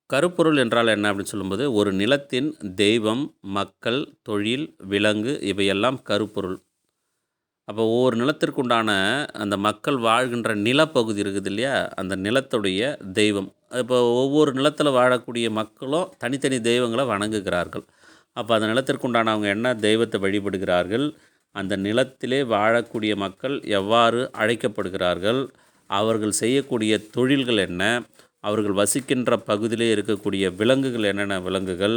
கருப்பொருள் என்றால் என்ன அப்படின்னு சொல்லும்போது, ஒரு நிலத்தின் தெய்வம், மக்கள், தொழில், விலங்கு இவையெல்லாம் கருப்பொருள். அப்போ ஒவ்வொரு நிலத்திற்கு உண்டான அந்த மக்கள் வாழ்கின்ற நிலப்பகுதி இருக்குது இல்லையா? அந்த நிலத்துடைய தெய்வம். இப்போ ஒவ்வொரு நிலத்தில வாழக்கூடிய மக்களும் தனித்தனி தெய்வங்கள வணங்குகிறார்கள். அப்போ அந்த நிலத்திற்கு உண்டான அவங்க என்ன தெய்வத்தை வழிபடுகிறார்கள்? அந்த நிலத்திலே வாழக்கூடிய மக்கள் எவ்வாறு அழைக்கப்படுகிறார்கள்? அவர்கள் செய்யக்கூடிய தொழில்கள் என்ன? அவர்கள் வசிக்கின்ற பகுதியிலே இருக்கக்கூடிய விலங்குகள் என்னென்ன விலங்குகள்?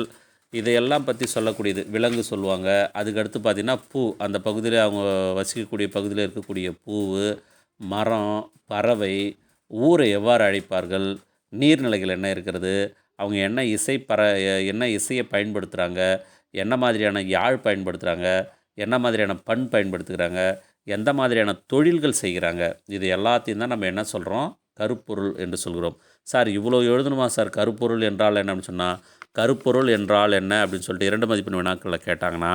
இதையெல்லாம் பற்றி சொல்லக்கூடியது. விலங்கு சொல்லுவாங்க. அதுக்கடுத்து பார்த்திங்கன்னா, பூ. அந்த பகுதியில அவங்க வசிக்கக்கூடிய பகுதியில இருக்கக்கூடிய பூவு, மரம், பறவை, ஊரை எவ்வாறு அழைப்பார்கள்? நீர்நிலைகள் என்ன இருக்கிறது? அவங்க என்ன இசையை பயன்படுத்துகிறாங்க? என்ன மாதிரியான யாழ் பயன்படுத்துகிறாங்க? என்ன மாதிரியான பண் பயன்படுத்துகிறாங்க? எந்த மாதிரியான தொழில்கள் செய்கிறாங்க? இது எல்லாத்தையும் தான் நம்ம என்ன சொல்கிறோம்? கருப்பொருள் என்று சொல்கிறோம். சார் இவ்வளோ எழுதணுமா சார்? கருப்பொருள் என்றால் என்ன அப்படின்னு சொன்னால், கருப்பொருள் என்றால் என்ன அப்படின்னு சொல்லிட்டு 2 மதிப்பெண் வினாக்களில் கேட்டாங்கன்னா,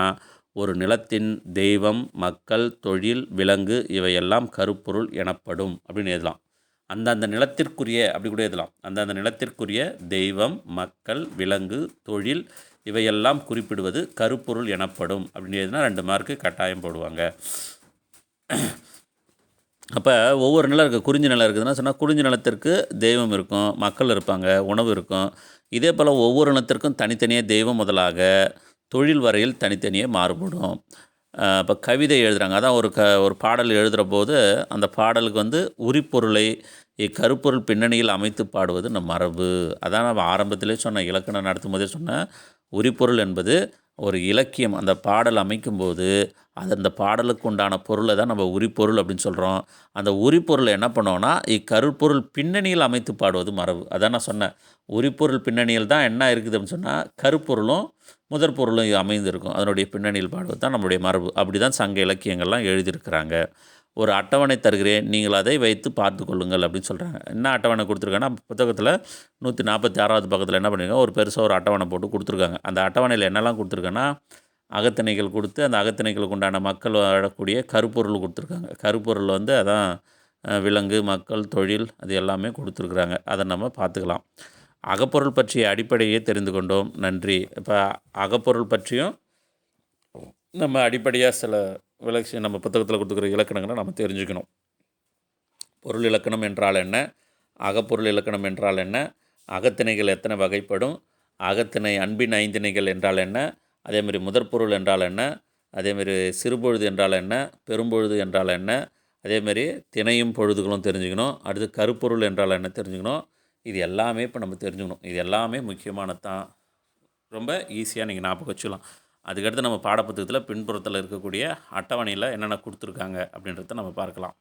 ஒரு நிலத்தின் தெய்வம், மக்கள், தொழில், விலங்கு இவையெல்லாம் கருப்பொருள் எனப்படும் அப்படின்னு எழுதலாம். அந்தந்த நிலத்திற்குரிய அப்படி கூட எழுதலாம். அந்தந்த நிலத்திற்குரிய தெய்வம், மக்கள், விலங்கு, தொழில் இவையெல்லாம் குறிப்பிடுவது கருப்பொருள் எனப்படும் அப்படின்னு எழுதினா 2 மார்க்கு கட்டாயம் போடுவாங்க. அப்போ ஒவ்வொரு நிலம் இருக்குது. குறிஞ்சி நிலம் இருக்குதுன்னா சொன்னால், குறிஞ்சி நிலத்திற்கு தெய்வம் இருக்கும், மக்கள் இருப்பாங்க, உணவு இருக்கும். இதே போல் ஒவ்வொரு நிலத்திற்கும் தனித்தனியாக தெய்வம் முதலாக தொழில் வரையில் தனித்தனியாக மாறுபடும். இப்போ கவிதை எழுதுகிறாங்க. அதான் ஒரு பாடல் எழுதுகிற போது அந்த பாடலுக்கு உரிப்பொருளை கருப்பொருள் பின்னணியில் அமைத்து பாடுவது நம் மரபு. அதான் நம்ம ஆரம்பத்திலே சொன்ன, இலக்கணம் நடத்தும் போதே சொன்ன, உரிப்பொருள் என்பது ஒரு இலக்கியம். அந்த பாடல் அமைக்கும்போது அந்த பாடலுக்கு உண்டான பொருளை தான் நம்ம உரிப்பொருள் அப்படின்னு சொல்கிறோம். அந்த உரிப்பொருளை என்ன பண்ணோன்னா, இக்கருப்பொருள் பின்னணியில் அமைத்து பாடுவது மரபு. அதான் நான் சொன்னேன், உரிப்பொருள் பின்னணியில் தான் என்ன இருக்குது அப்படின்னு சொன்னால், கருப்பொருளும் முதற் பொருளும் அமைந்திருக்கும். அதனுடைய பின்னணியில் பாடுவது தான் நம்முடைய மரபு. அப்படி தான் சங்க இலக்கியங்கள்லாம் எழுதியிருக்கிறாங்க. ஒரு அட்டவணை தருகிறேன், நீங்கள் அதை வைத்து பார்த்து கொள்ளுங்கள் அப்படின்னு சொல்கிறாங்க. என்ன அட்டவணை கொடுத்துருக்காங்கன்னா, புத்தகத்தில் 146வது பக்கத்தில் என்ன பண்ணியிருக்காங்க, ஒரு பெருசாக ஒரு அட்டவணை போட்டு கொடுத்துருக்காங்க. அந்த அட்டவணையில் என்னெல்லாம் கொடுத்துருக்காங்கன்னா, அகத்திணைகள் கொடுத்து அந்த அகத்திணைகளுக்கு உண்டான மக்கள் வாழக்கூடிய கருப்பொருள் கொடுத்துருக்காங்க. கருப்பொருள் அதான் விலங்கு, மக்கள், தொழில் அது எல்லாமே கொடுத்துருக்குறாங்க. அதை நம்ம பார்த்துக்கலாம். அகப்பொருள் பற்றிய அடிப்படையே தெரிந்து கொண்டோம். நன்றி. இப்போ அகப்பொருள் பற்றியும் நம்ம அடிப்படையாக சில நம்ம புத்தகத்தில் கொடுத்துக்கிற இலக்கணங்களை நம்ம தெரிஞ்சுக்கணும். பொருள் இலக்கணம் என்றால் என்ன? அகப்பொருள் இலக்கணம் என்றால் என்ன? அகத்திணைகள் எத்தனை வகைப்படும்? அகத்திணை அன்பின் ஐந்திணைகள் என்றால் என்ன? அதேமாதிரி முதற்பொருள் என்றால் என்ன? அதேமாரி சிறுபொழுது என்றால் என்ன? பெரும்பொழுது என்றால் என்ன? அதேமாரி திணையும் பொழுதுகளும் தெரிஞ்சுக்கணும். அடுத்து கருப்பொருள் என்றால் என்ன தெரிஞ்சுக்கணும். இது எல்லாமே இப்போ நம்ம தெரிஞ்சுக்கணும். இது எல்லாமே முக்கியமானது தான். ரொம்ப ஈஸியாக நீங்கள் ஞாபகம் வச்சுக்கலாம். அதுக்கடுத்து நம்ம பாடப்புத்தகத்தில் பின்புறத்தில் இருக்கக்கூடிய அட்டவணையில் என்னென்ன கொடுத்துருக்காங்க அப்படின்றத நம்ம பார்க்கலாம்.